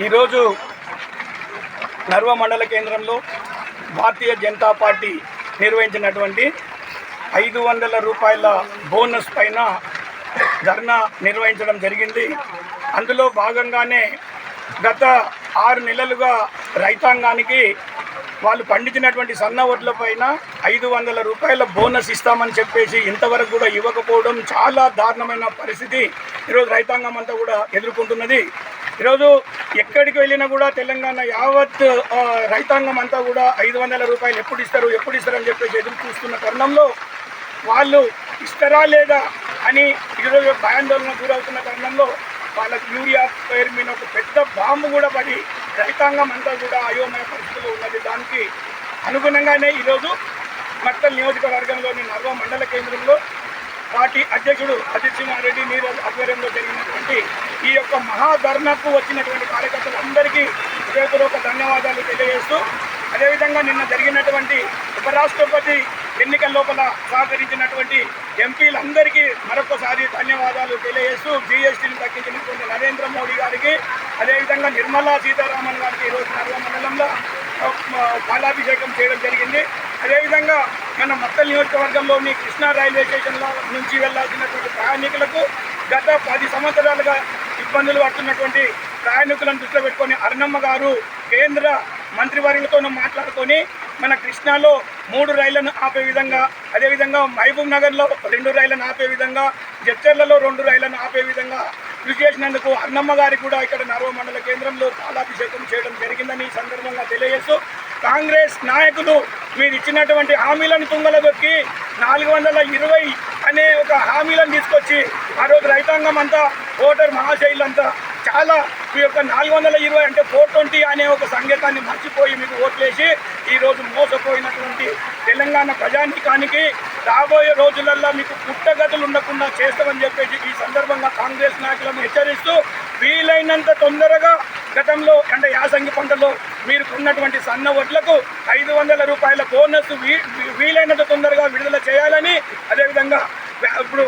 ఈరోజు నర్వ మండల కేంద్రంలో భారతీయ జనతా పార్టీ నిర్వహించినటువంటి 500 రూపాయల బోనస్ పైన ధర్నా నిర్వహించడం జరిగింది. అందులో భాగంగానే గత 6 నెలలుగా రైతాంగానికి వాళ్ళు పండించినటువంటి సన్న వడ్ల పైన 500 రూపాయల బోనస్ ఇస్తామని చెప్పేసి ఇంతవరకు కూడా ఇవ్వకపోవడం చాలా దారుణమైన పరిస్థితి ఈరోజు రైతాంగం అంతా కూడా ఎదుర్కొంటున్నది. ఈరోజు ఎక్కడికి వెళ్ళినా కూడా తెలంగాణ యావత్ రైతాంగం అంతా కూడా 500 రూపాయలు ఎప్పుడు ఇస్తారు అని చెప్పేసి ఎదురు చూస్తున్న తరుణంలో వాళ్ళు ఇస్తారా లేదా అని ఈరోజు భయాందోళన గురవుతున్న తరుణంలో వాళ్ళకి యూరియా పేరు మీద ఒక పెద్ద బాంబు కూడా పడి రైతాంగం అంతా కూడా అయోమయ పరిస్థితుల్లో ఉన్నది. దానికి అనుగుణంగానే ఈరోజు మక్తల్ నియోజకవర్గంలోని నర్వ మండల కేంద్రంలో పార్టీ అధ్యక్షుడు అజిత్ సింహారెడ్డి రెడ్డి నీరజ్ ఆధ్వర్యంలో జరిగినటువంటి ఈ యొక్క మహాధర్నాకు వచ్చినటువంటి కార్యకర్తలందరికీ హృదయపూర్వక ధన్యవాదాలు తెలియజేస్తూ, అదేవిధంగా నిన్న జరిగినటువంటి ఉపరాష్ట్రపతి ఎన్నికల లోపల సహకరించినటువంటి ఎంపీలందరికీ మరొకసారి ధన్యవాదాలు తెలియజేస్తూ, జీఎస్టీని తగ్గించినటువంటి నరేంద్ర మోడీ గారికి, అదేవిధంగా నిర్మలా సీతారామన్ గారికి ఈరోజు నర్వ మండలంలో పాలాభిషేకం చేయడం జరిగింది. అదేవిధంగా మన మక్తల్ నియోజకవర్గంలోని కృష్ణా రైల్వే స్టేషన్లో నుంచి వెళ్లాల్సినటువంటి ప్రయాణికులకు గత 10 సంవత్సరాలుగా ఇబ్బందులు పడుతున్నటువంటి ప్రయాణికులను దృష్టిలో పెట్టుకొని అరుణమ్మ గారు కేంద్ర మంత్రివర్గంతో మాట్లాడుకొని మన కృష్ణాలో 3 రైళ్లను ఆపే విధంగా, అదేవిధంగా మహబూబ్ నగర్లో 2 రైళ్లను ఆపే విధంగా, జడ్చర్లలో 2 రైళ్లను ఆపే విధంగా కృషి చేసినందుకు అరుణమ్మ గారికి కూడా ఇక్కడ నర్వ మండల కేంద్రంలో పాలాభిషేకం చేయడం జరిగిందని ఈ సందర్భంగా తెలియజేస్తూ, కాంగ్రెస్ నాయకులు మీరు ఇచ్చినటువంటి హామీలను తుంగలో దొక్కి 420 అనే ఒక హామీలను తీసుకొచ్చి ఆ రోజు రైతాంగం అంతా ఓటర్ మహాశైలంతా చాలా మీ యొక్క 420 అంటే 420 అనే ఒక సంకేతాన్ని మర్చిపోయి మీకు ఓట్లేసి ఈరోజు మోసపోయినటువంటి తెలంగాణ ప్రజానీకానికి రాబోయే రోజులలో మీకు పుట్టగతులు ఉండకుండా చేస్తామని చెప్పేసి ఈ సందర్భంగా కాంగ్రెస్ నాయకులను హెచ్చరిస్తూ, వీలైనంత తొందరగా గతంలో అంటే యాసంగి పంటలో మీరు కొన్నటువంటి సన్న వడ్లకు 500 రూపాయల బోనస్ వీలైనంత తొందరగా విడుదల చేయాలని, అదేవిధంగా ఇప్పుడు